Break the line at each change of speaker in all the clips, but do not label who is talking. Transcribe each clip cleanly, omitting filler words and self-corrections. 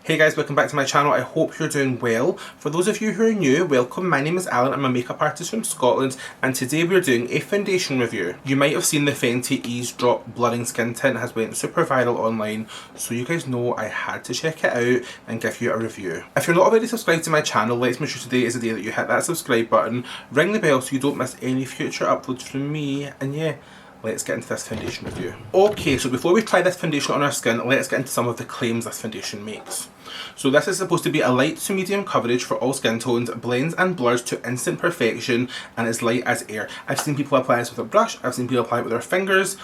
Hey guys, welcome back to my channel. I hope you're doing well. For those of you who are new, welcome. My name is Allan. I'm a makeup artist from Scotland and today we're doing a foundation review. You might have seen the Fenty EazeDrop Blurring Skin Tint has went super viral online, so you guys know I had to check it out and give you a review. If you're not already subscribed to my channel, let's make sure today is the day that you hit that subscribe button, ring the bell so you don't miss any future uploads from me, and yeah, let's get into this foundation review. Okay, so before we try this foundation on our skin, let's get into some of the claims this foundation makes. So this is supposed to be a light to medium coverage for all skin tones, blends and blurs to instant perfection, and is light as air. I've seen people apply this with a brush, I've seen people apply it with their fingers.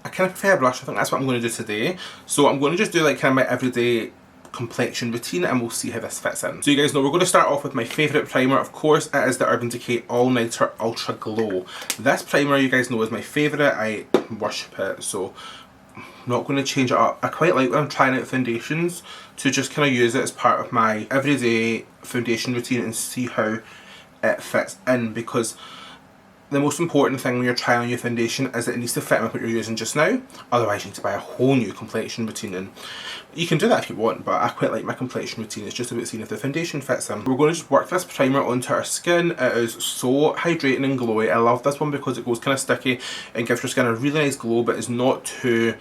I kind of prefer a brush, I think that's what I'm going to do today. So I'm going to just do like kind of my everyday complexion routine and we'll see how this fits in. So you guys know we're going to start off with my favourite primer. Of course it is the Urban Decay All Nighter Ultra Glow. This primer you guys know is my favourite. I worship it, so I'm not going to change it up. I quite like when I'm trying out foundations to just kind of use it as part of my everyday foundation routine and see how it fits in, because the most important thing when you're trying on your foundation is that it needs to fit with what you're using just now. Otherwise you need to buy a whole new complexion routine, and you can do that if you want, but I quite like my complexion routine. It's just about seeing if the foundation fits in. We're going to just work this primer onto our skin. It is so hydrating and glowy. I love this one because it goes kind of sticky and gives your skin a really nice glow, but it's not too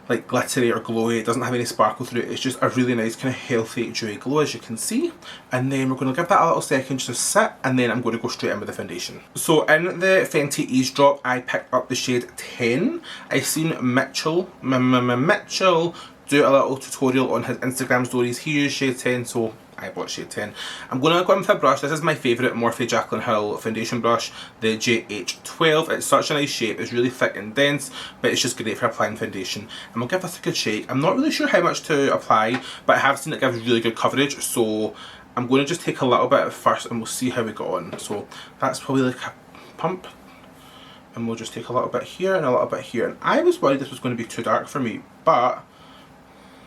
like glittery or glowy. It doesn't have any sparkle through it. It's just a really nice kind of healthy dewy glow, as you can see. And then we're going to give that a little second just to sit, and then I'm going to go straight in with the foundation. So in the Fenty EazeDrop I picked up the shade 10. I've seen Mitchell do a little tutorial on his Instagram stories. He used shade 10, so I bought shade 10. I'm going to go in with a brush. This is my favourite Morphe Jaclyn foundation brush, the JH12. It's such a nice shape. It's really thick and dense, but it's just great for applying foundation. And we'll give this a good shake. I'm not really sure how much to apply, but I have seen it gives really good coverage, so I'm going to just take a little bit at first and we'll see how we go on. So that's probably like a pump. And we'll just take a little bit here and a little bit here. And I was worried this was going to be too dark for me, but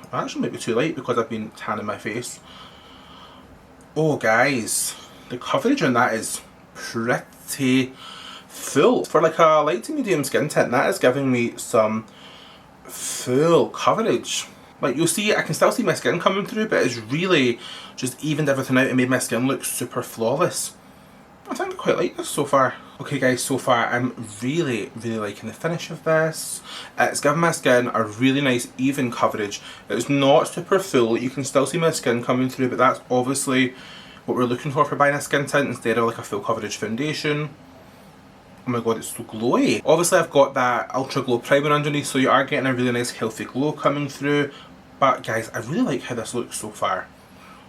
it actually might be too light because I've been tanning my face. Oh guys, the coverage on that is pretty full. For like a light to medium skin tint, that is giving me some full coverage. Like you'll see, I can still see my skin coming through, but it's really just evened everything out and made my skin look super flawless. I think I quite like this so far. Okay guys, so far I'm really liking the finish of this. It's giving my skin a really nice even coverage. It's not super full, you can still see my skin coming through, but that's obviously what we're looking for buying a skin tint instead of like a full coverage foundation. Oh my god, it's so glowy. Obviously I've got that Ultra Glow primer underneath, so you are getting a really nice healthy glow coming through. But guys, I really like how this looks so far.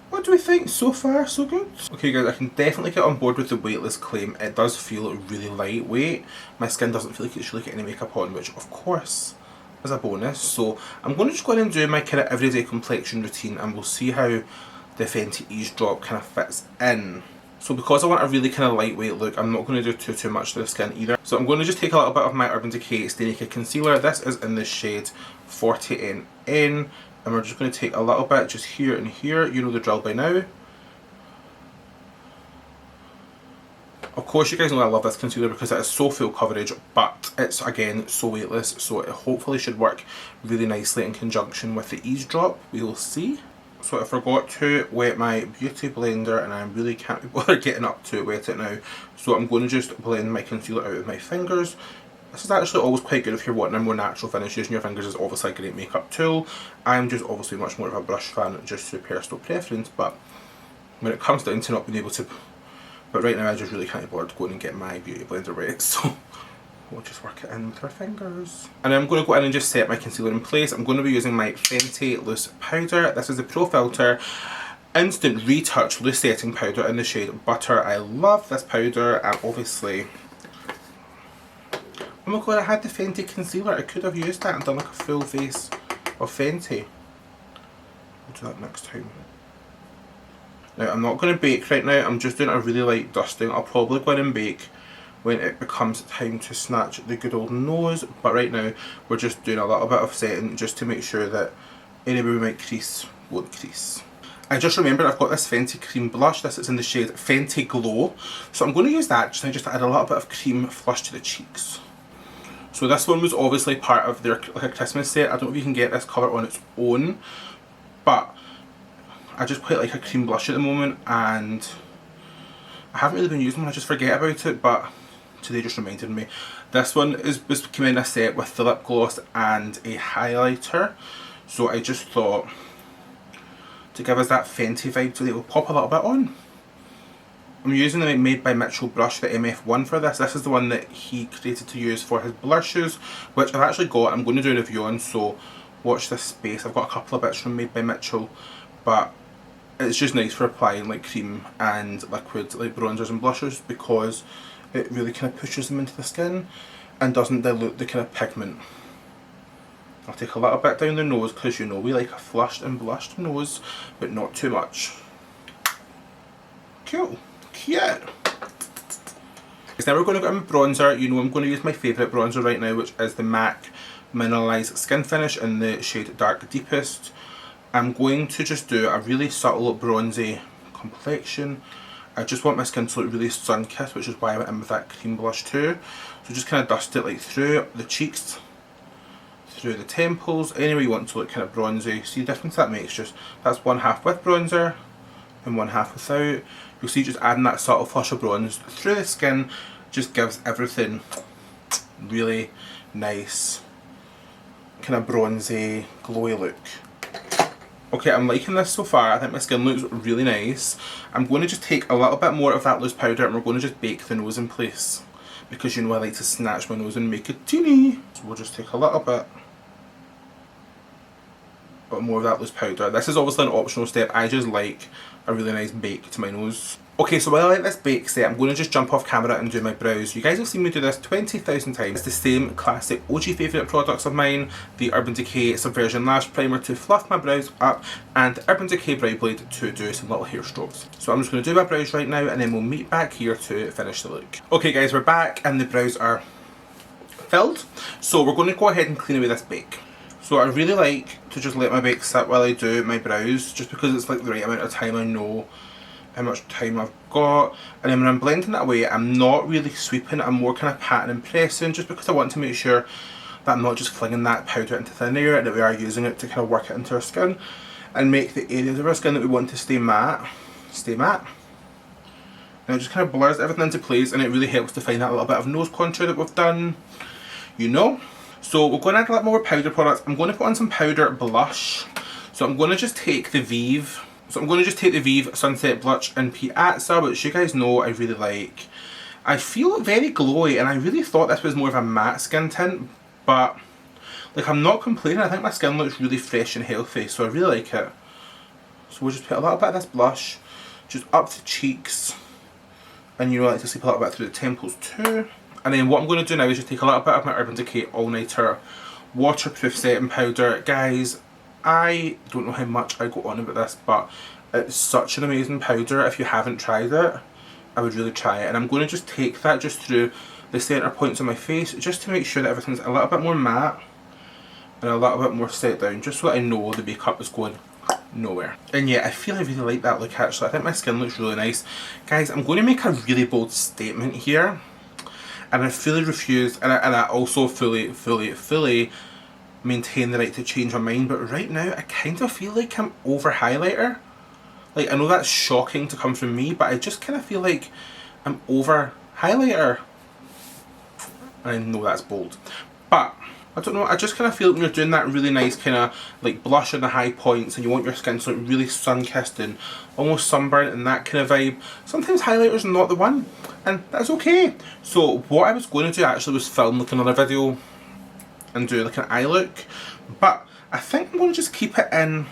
What do we think? So far, so good? Okay guys, I can definitely get on board with the weightless claim. It does feel really lightweight. My skin doesn't feel like it's really getting any makeup on, which of course is a bonus. So I'm going to just go in and do my kind of everyday complexion routine and we'll see how the Fenty EazeDrop kind of fits in. So because I want a really kind of lightweight look, I'm not going to do too much to the skin either. So I'm going to just take a little bit of my Urban Decay Stay Naked Concealer. This is in the shade 40NN. And we're just going to take a little bit just here and here. You know the drill by now. Of course you guys know I love this concealer because it is so full coverage, but it's again so weightless, so it hopefully should work really nicely in conjunction with the EazeDrop. We will see. So I forgot to wet my beauty blender and I really can't be bothered getting up to wet it now. So I'm going to just blend my concealer out with my fingers. This is actually always quite good if you're wanting a more natural finish. Using your fingers is obviously a great makeup tool. I'm just obviously much more of a brush fan just through personal preference, but when it comes down to not being able to, but right now I just really can't be bothered going and get my beauty blender wet, so we'll just work it in with our fingers. And I'm going to go in and just set my concealer in place. I'm going to be using my Fenty Loose Powder. This is the Pro Filter Instant Retouch Loose Setting Powder in the shade Butter. I love this powder, and obviously, oh my god, I had the Fenty concealer. I could have used that and done like a full face of Fenty. I'll do that next time. Now, I'm not going to bake right now. I'm just doing a really light dusting. I'll probably go in and bake when it becomes time to snatch the good old nose. But right now, we're just doing a little bit of setting just to make sure that anywhere we might crease won't crease. I just remembered I've got this Fenty cream blush. This is in the shade Fenty Glow. So I'm going to use that just to add a little bit of cream flush to the cheeks. So this one was obviously part of their like a Christmas set. I don't know if you can get this colour on its own, I just quite like a cream blush at the moment, and I haven't really been using one, I just forget about it, but today just reminded me. This one came in a set with the lip gloss and a highlighter, so I just thought to give us that Fenty vibe today, we'll pop a little bit on. I'm using the Made by Mitchell brush, the MF1 for this. This is the one that he created to use for his blushes, which I've actually got, I'm going to do a review on, so watch this space. I've got a couple of bits from Made by Mitchell, but it's just nice for applying like cream and liquid like bronzers and blushers, because it really kind of pushes them into the skin and doesn't dilute the kind of pigment. I'll take a little bit down the nose, because you know we like a flushed and blushed nose, but not too much. Cool. Cute. Now we're going to go in with bronzer. You know I'm going to use my favourite bronzer right now, which is the MAC Mineralized Skin Finish in the shade Dark Deepest. I'm going to just do a really subtle bronzy complexion. I just want my skin to look really sun-kissed, which is why I went in with that cream blush too. So just kind of dust it like through the cheeks, through the temples, anywhere you want to look kind of bronzy. See the difference that makes? Just that's one half with bronzer and one half without. You'll see just adding that subtle flush of bronze through the skin just gives everything really nice, kind of bronzy, glowy look. Okay, I'm liking this so far. I think my skin looks really nice. I'm going to just take a little bit more of that loose powder and we're going to just bake the nose in place, because you know I like to snatch my nose and make it teeny. So we'll just take a little bit more of that loose powder. This is obviously an optional step. I just like a really nice bake to my nose. Okay, so while I like this bake set, I'm going to just jump off camera and do my brows. You guys have seen me do this 20,000 times. It's the same classic OG favourite products of mine, the Urban Decay Subversion Lash Primer to fluff my brows up, and the Urban Decay Brow Blade to do some little hair strokes. So I'm just going to do my brows right now, and then we'll meet back here to finish the look. Okay guys, we're back and the brows are filled. So we're going to go ahead and clean away this bake. So I really like to just let my bake sit while I do my brows, just because it's like the right amount of time. I know how much time I've got, and then when I'm blending it away, I'm not really sweeping, I'm more kind of patting and pressing, just because I want to make sure that I'm not just flinging that powder into thin air, and that we are using it to kind of work it into our skin and make the areas of our skin that we want to stay matte. And it just kind of blurs everything into place, and it really helps to find that little bit of nose contour that we've done, you know. So we're going to add a lot more powder products. I'm going to put on some powder blush. So I'm going to just take the Vive. Sunset Blush in Piazza, which you guys know I really like. I feel very glowy, and I really thought this was more of a matte skin tint, but like I'm not complaining. I think my skin looks really fresh and healthy, so I really like it. So we'll just put a little bit of this blush just up the cheeks, and you know I like to sleep a little bit through the temples too. And then what I'm going to do now is just take a little bit of my Urban Decay All Nighter waterproof setting powder. Guys, I don't know how much I go on about this, but it's such an amazing powder. If you haven't tried it, I would really try it. And I'm going to just take that just through the centre points of my face, just to make sure that everything's a little bit more matte and a little bit more set down, just so that I know the makeup is going nowhere. And yeah, I feel I really like that look actually. I think my skin looks really nice. Guys, I'm going to make a really bold statement here, and I fully refuse, and I also fully maintain the right to change my mind, but right now I kind of feel like I'm over highlighter. Like, I know that's shocking to come from me, but I just kind of feel like I'm over highlighter. And I know that's bold, but I don't know, I just kind of feel when you're doing that really nice kind of like blush in the high points, and you want your skin to look really sun-kissed and almost sunburnt and that kind of vibe, sometimes highlighter's not the one, and that's okay. So what I was going to do actually was film like another video and do like an eye look, but I think I'm going to just keep it in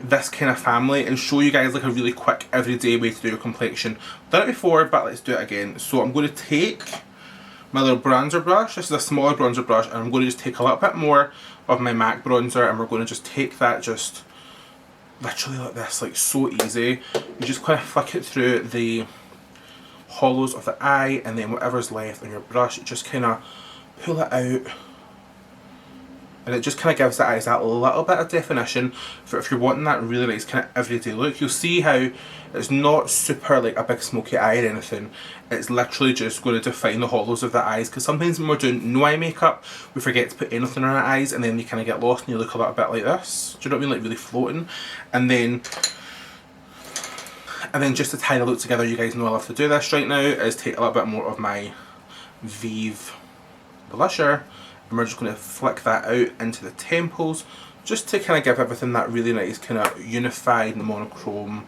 this kind of family and show you guys like a really quick everyday way to do your complexion. I've done it before, but let's do it again. So I'm going to take my little bronzer brush. This is a smaller bronzer brush, and I'm going to just take a little bit more of my MAC bronzer, and we're going to just take that just literally like this, like so easy. You just kind of flick it through the hollows of the eye, and then whatever's left on your brush, just kind of pull it out and it just kind of gives the eyes that little bit of definition for if you're wanting that really nice kind of everyday look. You'll see how it's not super like a big smoky eye or anything. It's literally just going to define the hollows of the eyes, because sometimes when we're doing no eye makeup we forget to put anything on our eyes and then they kind of get lost and you look a little bit like this. Do you know what I mean? Like really floating. And then just to tie the look together, you guys know I love to do this right now, is take a little bit more of my Vive blusher and we're just going to flick that out into the temples, just to kind of give everything that really nice kind of unified monochrome,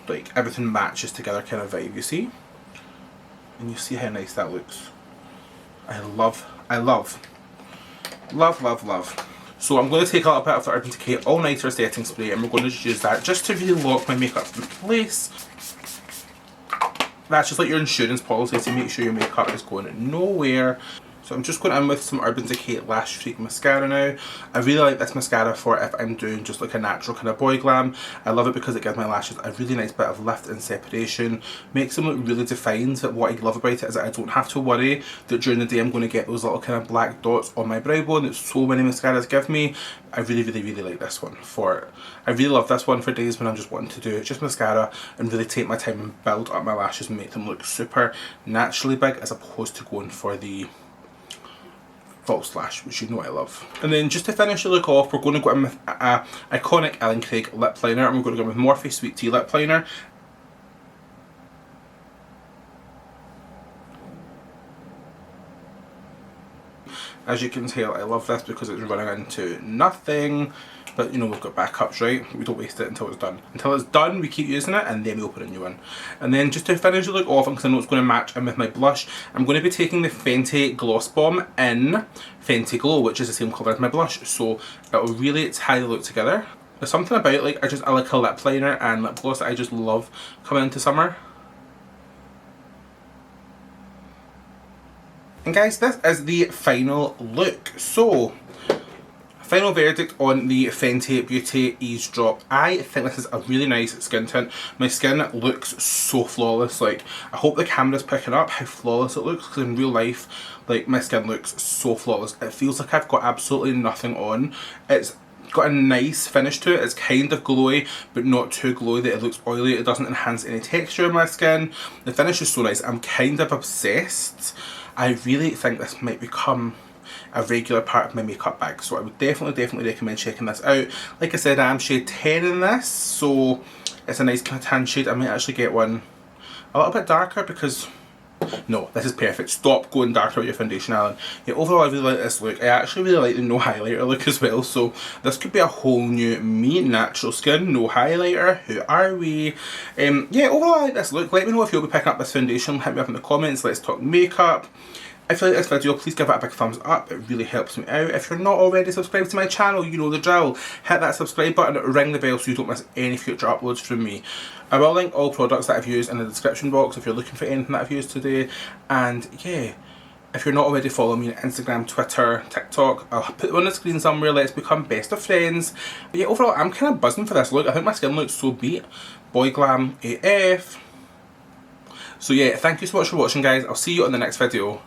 like everything matches together kind of vibe, you see? And you see how nice that looks. I love. So I'm going to take a little bit of the Urban Decay All Nighter setting spray and we're going to just use that just to really lock my makeup in place. That's just like your insurance policy to make sure your makeup is going nowhere. So I'm just going in with some Urban Decay Lash Freak Mascara now. I really like this mascara for if I'm doing just like a natural kind of boy glam. I love it because it gives my lashes a really nice bit of lift and separation. Makes them look really defined. But what I love about it is that I don't have to worry that during the day I'm going to get those little kind of black dots on my brow bone that so many mascaras give me. I really like this one for it. I really love this one for days when I'm just wanting to do just mascara and really take my time and build up my lashes and make them look super naturally big, as opposed to going for the false lash, which you know I love. And then just to finish the look off, we're going to go in with a iconic Allan Craig lip liner, and we're going to go with Morphe Sweet Tea lip liner. As you can tell, I love this because it's running into nothing, but you know, we've got backups, right? We don't waste it until it's done. Until it's done, we keep using it and then we open a new one. And then just to finish the look off, because I know it's going to match in with my blush, I'm going to be taking the Fenty Gloss Bomb in Fenty Glow, which is the same colour as my blush, so it'll really tie the look together. There's something about like, I like a lip liner and lip gloss that I just love coming into summer. And guys, this is the final look. So, final verdict on the Fenty Beauty EazeDrop. I think this is a really nice skin tint. My skin looks so flawless. Like, I hope the camera's picking up how flawless it looks, because in real life, like, my skin looks so flawless. It feels like I've got absolutely nothing on. It's got a nice finish to it. It's kind of glowy, but not too glowy that it looks oily. It doesn't enhance any texture in my skin. The finish is so nice. I'm kind of obsessed. I really think this might become a regular part of my makeup bag, so I would definitely recommend checking this out. Like I said, I am shade 10 in this, so it's a nice kind of tan shade. I might actually get one a little bit darker because, no, this is perfect. Stop going darker with your foundation, Allan. Yeah, overall I really like this look. I actually really like the no highlighter look as well, so this could be a whole new me. Natural skin, no highlighter, who are we? Yeah, overall I like this look. Let me know if you'll be picking up this foundation. Hit me up in the comments, let's talk makeup. If you like this video, please give it a big thumbs up. It really helps me out. If you're not already subscribed to my channel, you know the drill. Hit that subscribe button, ring the bell so you don't miss any future uploads from me. I will link all products that I've used in the description box if you're looking for anything that I've used today. And yeah, if you're not already following me on Instagram, Twitter, TikTok, I'll put them on the screen somewhere. Let's become best of friends. But yeah, overall, I'm kind of buzzing for this look. I think my skin looks so beat. Boy glam AF. So yeah, thank you so much for watching, guys. I'll see you on the next video.